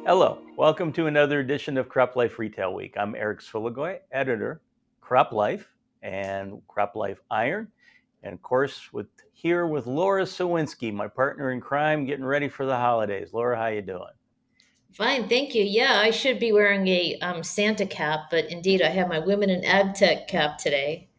Hello, welcome to another edition of Crop Life Retail Week. I'm Eric Sfiligoj, editor, Crop Life and Crop Life Iron, and of course, here with Lara Sowinski, my partner in crime, getting ready for the holidays. Lara, how you doing? Fine, thank you. Yeah, I should be wearing a Santa cap, but indeed, I have my Women in Ag Tech cap today.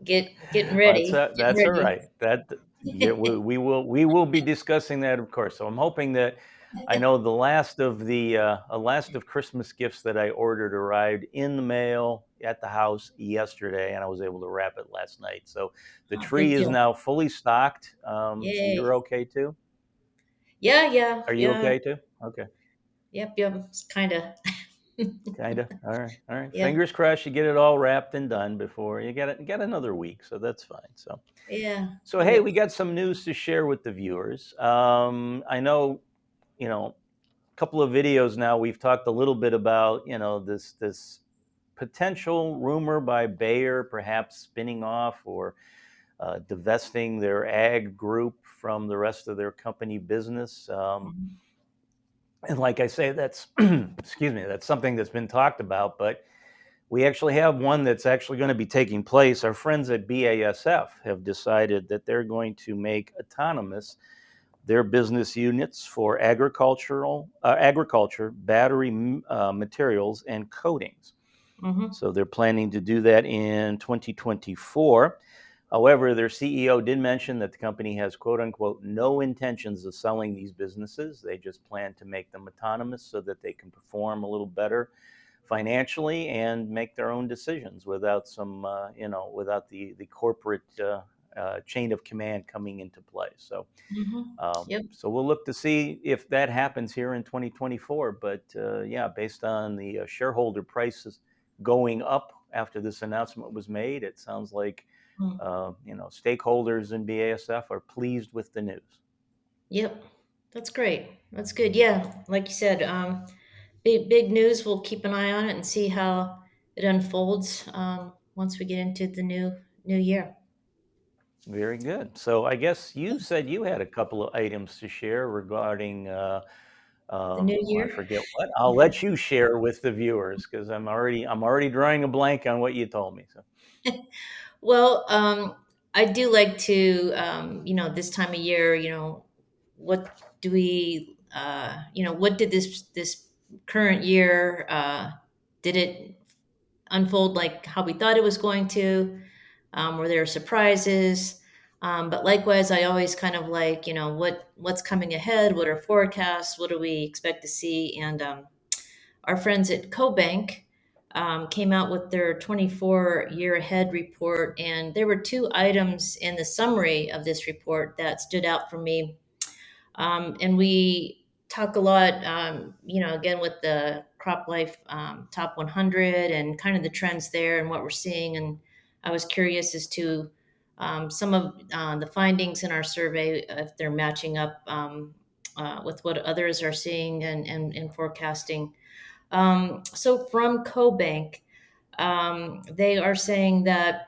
Getting Well, ready, getting that's all ready. right. That yeah, we will be discussing that, of course. So I'm hoping that I know the last of Christmas gifts that I ordered arrived in the mail at the house yesterday, and I was able to wrap it last night. So the Oh, big tree is deal. now fully stocked. So you're Yay. okay too? Yeah, yeah, Are you yeah. okay too? Okay. Yep. It's kind of. Kind of. All right. All right. Yeah, Fingers crossed you get it all wrapped and done before you get it. You got another week, so that's fine. yeah. So hey, Yep. we got some news to share with the viewers. I know, a couple of videos now we've talked a little bit about this potential rumor by Bayer perhaps spinning off or divesting their ag group from the rest of their company business. And like I say, that's excuse me, that's something that's been talked about, but we actually have one that's actually going to be taking place. Our friends at BASF have decided that they're going to make autonomous their business units for agriculture, battery materials, and coatings. Mm-hmm. So they're planning to do that in 2024. However, their CEO did mention that the company has quote unquote no intentions of selling these businesses. They just plan to make them autonomous so that they can perform a little better financially and make their own decisions without without the corporate chain of command coming into play. Mm-hmm. Yep. So we'll look to see if that happens here in 2024. But yeah, based on the shareholder prices going up after this announcement was made, it sounds like Mm. stakeholders in BASF are pleased with the news. Yep. That's great. That's good. Yeah, like you said, big news. We'll keep an eye on it and see how it unfolds once we get into the new year. Very good. So I guess you said you had a couple of items to share regarding The new I year. forget what. I'll let you share with the viewers because I'm already drawing a blank on what you told me. So Well, I do like to, this time of year, what do we, what did this current year, did it unfold like how we thought it was going to? Were there surprises? But likewise, I always kind of like, what's coming ahead? What are forecasts? What do we expect to see? And our friends at CoBank came out with their 24 year ahead report, and there were two items in the summary of this report that stood out for me. And we talk a lot, again with the Crop Life Top 100 and kind of the trends there and what we're seeing. And I was curious as to some of the findings in our survey, if they're matching up with what others are seeing and forecasting. So from CoBank, they are saying that,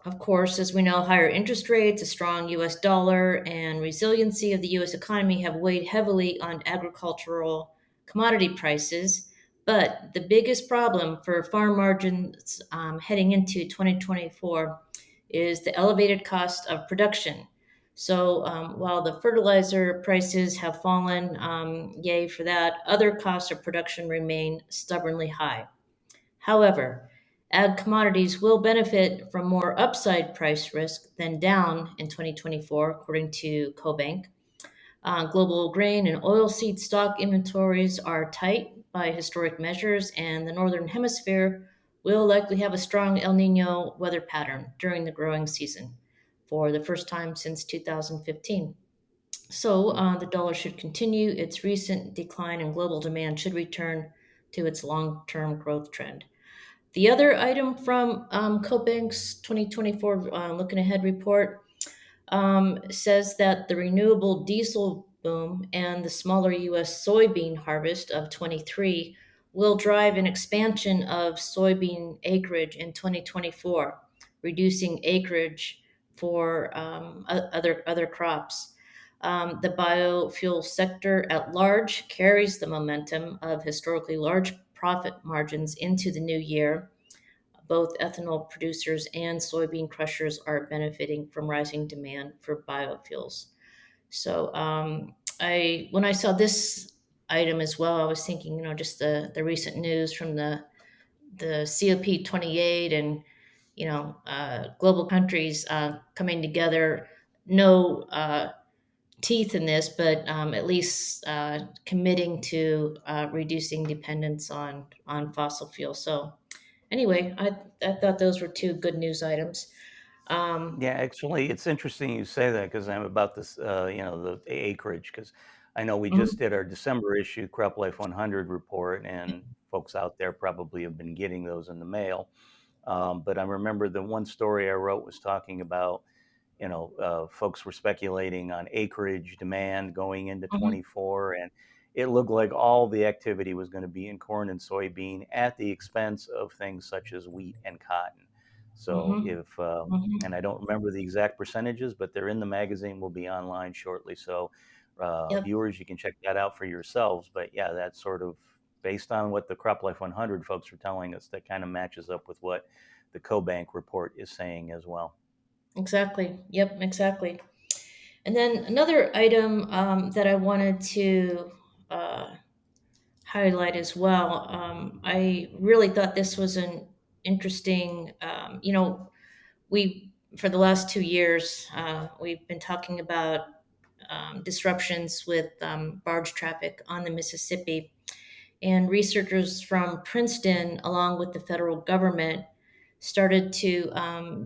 of course, as we know, higher interest rates, a strong U.S. dollar, and resiliency of the U.S. economy have weighed heavily on agricultural commodity prices. But the biggest problem for farm margins heading into 2024 is the elevated cost of production. So while the fertilizer prices have fallen, yay for that, other costs of production remain stubbornly high. However, ag commodities will benefit from more upside price risk than down in 2024, according to CoBank. Global grain and oilseed stock inventories are tight by historic measures, and the Northern Hemisphere will likely have a strong El Nino weather pattern during the growing season for the first time since 2015. So the dollar should continue its recent decline, and global demand should return to its long term growth trend. The other item from CoBank's 2024 Looking Ahead report says that the renewable diesel boom and the smaller U.S. soybean harvest of 23 will drive an expansion of soybean acreage in 2024, reducing acreage for other crops. The biofuel sector at large carries the momentum of historically large profit margins into the new year. Both ethanol producers and soybean crushers are benefiting from rising demand for biofuels. So I when I saw this item as well, I was thinking, just the recent news from the COP28 and global countries coming together. No teeth in this, but at least committing to reducing dependence on fossil fuel. So anyway, I thought those were two good news items. Um, Yeah, actually, it's interesting you say that because I'm about this, the acreage, because I know we just mhm, did our December issue Crop Life 100 report, and folks out there probably have been getting those in the mail. But I remember the one story I wrote was talking about, folks were speculating on acreage demand going into mhm, 24, and it looked like all the activity was going to be in corn and soybean at the expense of things such as wheat and cotton. So mhm, if and mhm. I don't remember the exact percentages, but they're in the magazine. Will be online shortly. So Yep, viewers, you can check that out for yourselves. But yeah, that's sort of based on what the Crop Life 100 folks are telling us. That kind of matches up with what the CoBank report is saying as well. exactly. Yep, exactly. And then another item that I wanted to uh, highlight as well. I really thought this was an interesting. We for the last 2 years we've been talking about disruptions with barge traffic on the Mississippi, and researchers from Princeton, along with the federal government, started to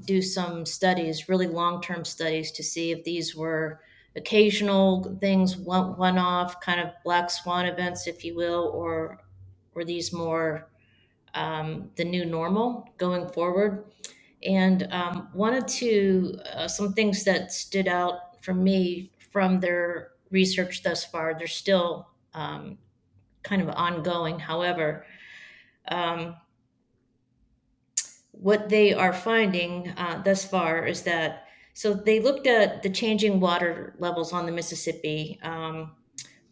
do some studies, really long-term studies, to see if these were occasional things, one-off kind of black swan events, if you will, or were these more the new normal going forward. And wanted to some things that stood out for me from their research thus far. They're still kind of ongoing. However, um, what they are finding thus far is that, so they looked at the changing water levels on the Mississippi from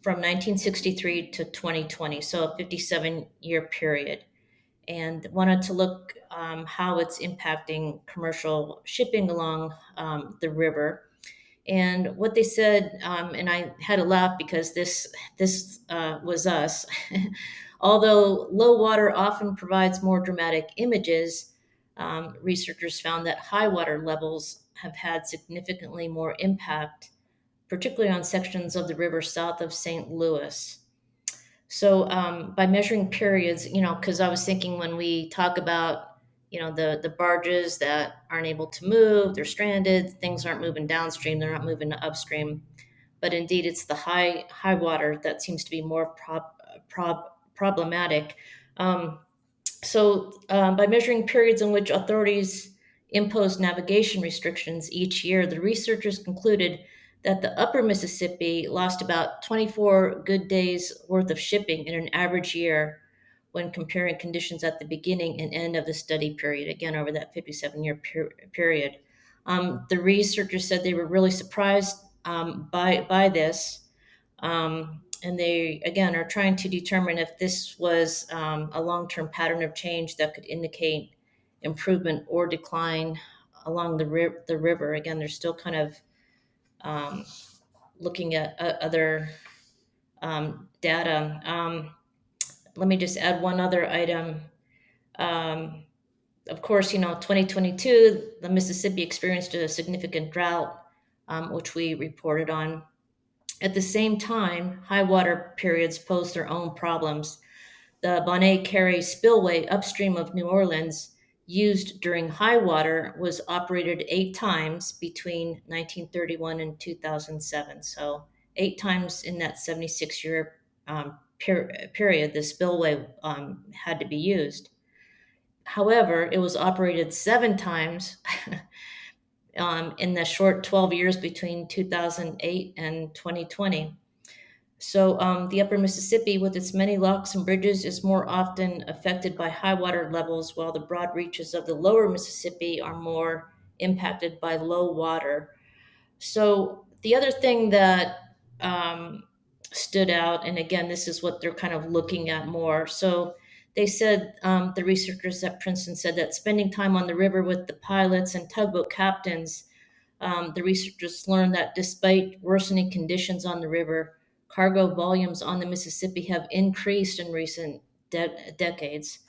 1963 to 2020, so a 57-year period, and wanted to look how it's impacting commercial shipping along the river. And what they said, and I had to laugh because this was us. Although low water often provides more dramatic images, researchers found that high water levels have had significantly more impact, particularly on sections of the river south of St. Louis. So by measuring periods, because I was thinking when we talk about, the barges that aren't able to move, they're stranded, things aren't moving downstream, they're not moving upstream. But indeed, it's the high water that seems to be more problematic. Um, by measuring periods in which authorities imposed navigation restrictions each year, the researchers concluded that the upper Mississippi lost about 24 good days worth of shipping in an average year when comparing conditions at the beginning and end of the study period, again, over that 57-year period. The researchers said they were really surprised by this, and they, again, are trying to determine if this was a long term pattern of change that could indicate improvement or decline along the river. Again, they're still kind of um, looking at other data. Let me just add one other item. Um, of course, 2022, the Mississippi experienced a significant drought, which we reported on. At the same time, high water periods pose their own problems. The Bonnet Carré spillway upstream of New Orleans, used during high water, was operated 8 times between 1931 and 2007. So, 8 times in that 76-year period, the spillway had to be used. However, it was operated 7 times in the short 12 years between 2008 and 2020. So, the upper Mississippi, with its many locks and bridges, is more often affected by high water levels, while the broad reaches of the lower Mississippi are more impacted by low water. So, the other thing that stood out, and again, this is what they're kind of looking at more. So they said, the researchers at Princeton said that spending time on the river with the pilots and tugboat captains, the researchers learned that despite worsening conditions on the river, cargo volumes on the Mississippi have increased in recent decades,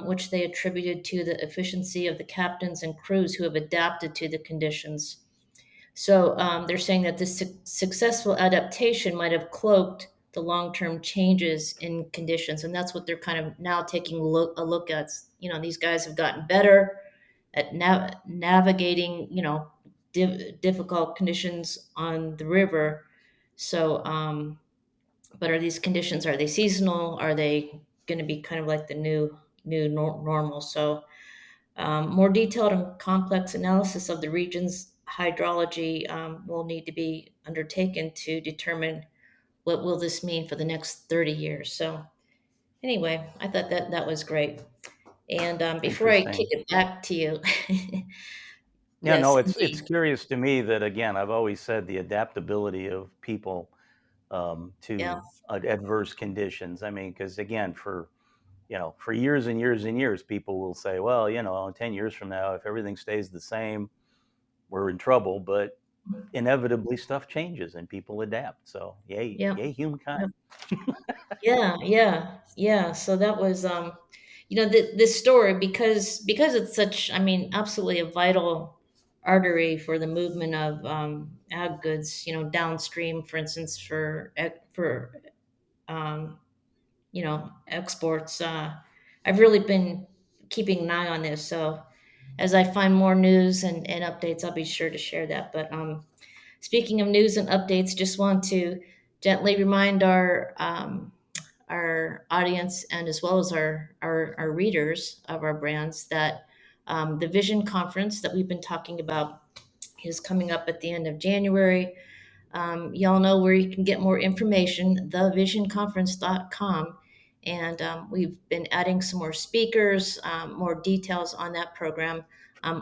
which they attributed to the efficiency of the captains and crews who have adapted to the conditions. So they're saying that this successful adaptation might have cloaked the long-term changes in conditions, and that's what they're kind of now taking a look at. You know, these guys have gotten better at navigating, difficult conditions on the river. So, but are these conditions, are they seasonal? Are they going to be kind of like the new normal? So more detailed and complex analysis of the region's hydrology will need to be undertaken to determine what will this mean for the next 30 years. So anyway, I thought that was great. And before I kick Interesting. it back to you, Yeah, yes, no, it's indeed. curious to me that again, I've always said the adaptability of people Yeah, to adverse conditions. I mean, because again, for years and years and years, people will say, well, 10 years from now, if everything stays the same, we're in trouble. But inevitably, stuff changes and people adapt. So, yay, yeah, yay, humankind. yeah. So that was, this story, because it's such, I mean, absolutely a vital artery for the movement of ag goods, downstream, for instance, for exports. I've really been keeping an eye on this. So as I find more news and updates, I'll be sure to share that. But speaking of news and updates, just want to gently remind our audience, and as well as our readers of our brands, that the Vision Conference that we've been talking about is coming up at the end of January. Y'all know where you can get more information, thevisionconference.com. And we've been adding some more speakers, more details on that program.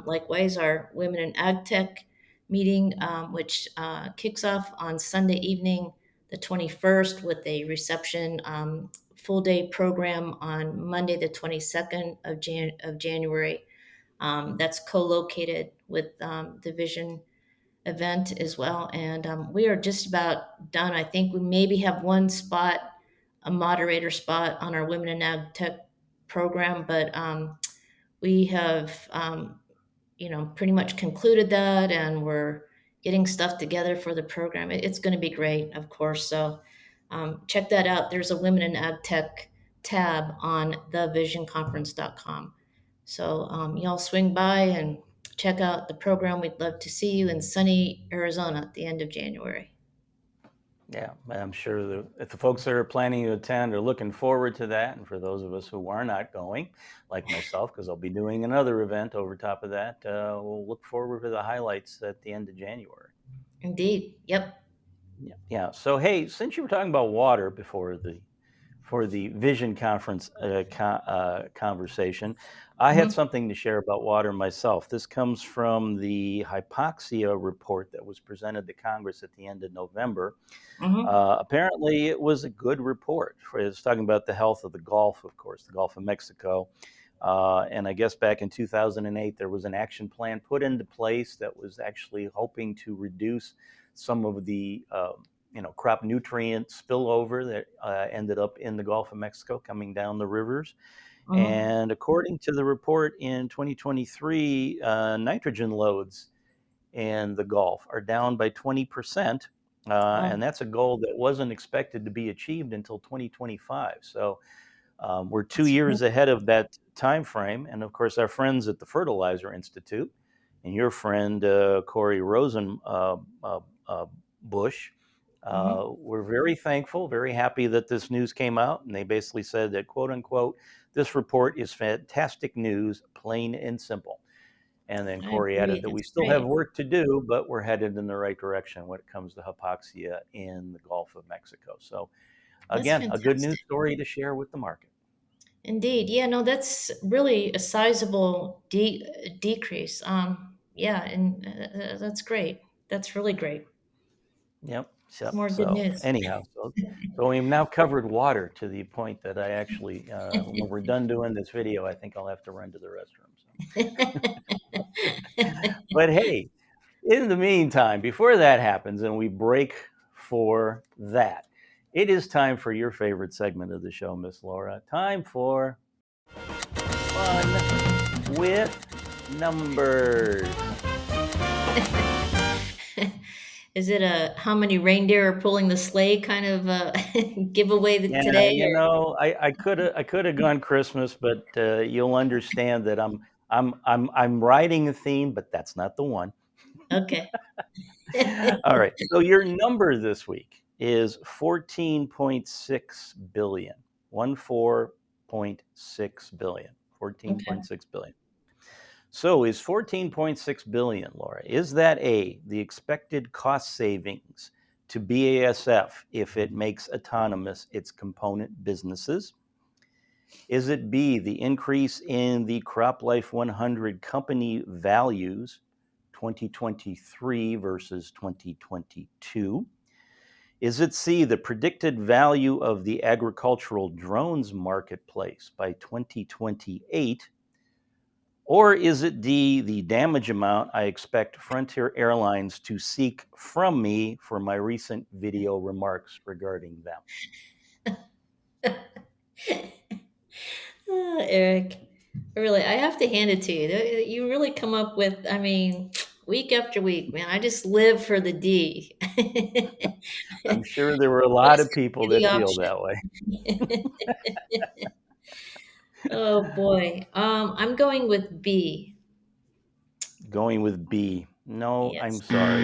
Likewise, our Women in Ag Tech meeting, which kicks off on Sunday evening, the 21st, with a reception full day program on Monday, the 22nd of January. That's co located with the Vision event as well. And we are just about done. I think we maybe have one spot, a moderator spot on our Women in Ag Tech program, but we have, pretty much concluded that, and we're getting stuff together for the program. It's going to be great, of course. So check that out. There's a Women in Ag Tech tab on thevisionconference.com. So y'all swing by and check out the program. We'd love to see you in sunny Arizona at the end of January. Yeah, I'm sure if the folks that are planning to attend are looking forward to that. And for those of us who are not going, like myself, because I'll be doing another event over top of that, we'll look forward to the highlights at the end of January. Indeed. Yep. Yeah. Yeah. So, hey, since you were talking about water before for the Vision Conference conversation, I had Hmm. something to share about water myself. This comes from the hypoxia report that was presented to Congress at the end of November. Hmm. Apparently, it was a good report. It's talking about the health of the Gulf, of course, the Gulf of Mexico. And I guess back in 2008, there was an action plan put into place that was actually hoping to reduce some of the crop nutrient spillover that ended up in the Gulf of Mexico coming down the rivers. Hmm. And according to the report in 2023, nitrogen loads in the Gulf are down by 20%. And Wow. that's a goal that wasn't expected to be achieved until 2025. So we're two That's great. years ahead of that time frame. And of course, our friends at the Fertilizer Institute and your friend Corey Rosen Bush, Hmm. we're very thankful, very happy that this news came out. And they basically said that, quote unquote, this report is fantastic news, plain and simple. And then I Corey added agree. that we That's still have great. work to do, but we're headed in the right direction when it comes to hypoxia in the Gulf of Mexico. So, That's again, a good news fantastic. story to share with the market. Indeed. Yeah, no, that's really a sizable decrease. Yeah, and that's great. That's really great. Yep. Some Yep. more good So news. anyhow, so we've now covered water to the point that I actually, when we're done doing this video, I think I'll have to run to the restroom. But hey, in the meantime, before that happens and we break for that, it is time for your favorite segment of the show, Miss Laura. Time for fun with numbers. Is it a how many reindeer are pulling the sleigh kind of giveaway Yeah, today? you Or know, I could have gone Christmas, but you'll understand that I'm writing a theme, but that's not the one. okay, All right. So your number this week is 14.6 billion. 14.6 billion. okay. 14.6 billion. So is 14.6 billion, Laura, is that A, the expected cost savings to BASF if it makes autonomous its component businesses? Is it B, the increase in the CropLife 100 company values 2023 versus 2022? Is it C, the predicted value of the agricultural drones marketplace by 2028? Or is it D, the damage amount I expect Frontier Airlines to seek from me for my recent video remarks regarding them? Eric, really, I have to hand it to you. You really come up with, I mean, week after week, man. I just live for the D. I'm sure there were a lot Always of people give that the feel that way. option. Oh boy. I'm going with B. Going with B. No, I'm Yes. sorry.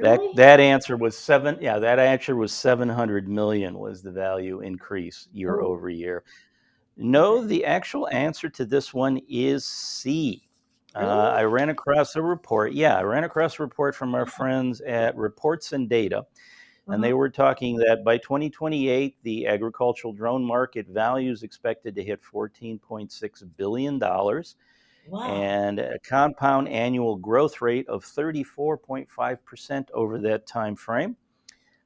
That Really? that answer was seven. Yeah, that answer was 700 million was the value increase year Oh, over year. okay. No, the actual answer to this one is C. I Really? ran across a report. Yeah, I ran across a report from our friends at Reports and Data, and they Uh-huh. were talking that by 2028, the agricultural drone market value is expected to hit $14.6 billion Wow. and a compound annual growth rate of 34.5% over that time frame.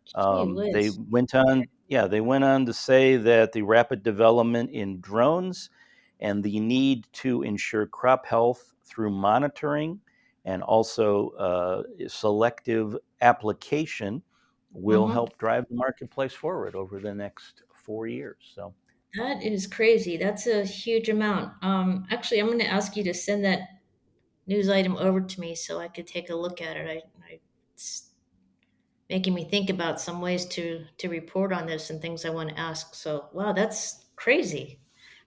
Gee They whiz. went on, yeah, they went on to say that the rapid development in drones and the need to ensure crop health through monitoring and also selective application will Mm-hmm. help drive the marketplace forward over the next 4 years. So, That is crazy. That's a huge amount. Actually, I'm going to ask you to send that news item over to me so I could take a look at it. It's making me think about some ways to report on this and things I want to ask. So, wow, that's crazy.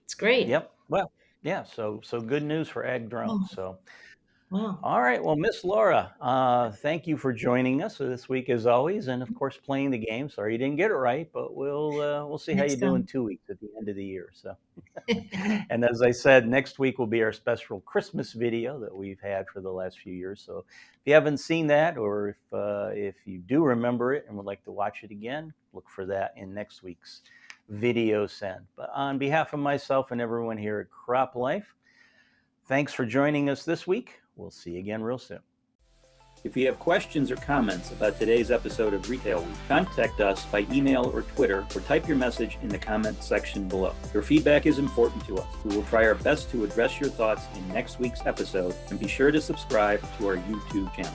It's great. yep. Well, yeah. So good news for ag drones. Oh, So wow. all right. Well, Miss Laura, thank you for joining us this week as always, and of course playing the game. Sorry you didn't get it right, but we'll see how you Next do in time. 2 weeks at the end of the year. So, and as I said, next week will be our special Christmas video that we've had for the last few years. So, if you haven't seen that, or if you do remember it and would like to watch it again, look for that in next week's video send. But on behalf of myself and everyone here at Crop Life, thanks for joining us this week. We'll see you again real soon. If you have questions or comments about today's episode of Retail Week, contact us by email or Twitter, or type your message in the comment section below. Your feedback is important to us. We will try our best to address your thoughts in next week's episode, and be sure to subscribe to our YouTube channel.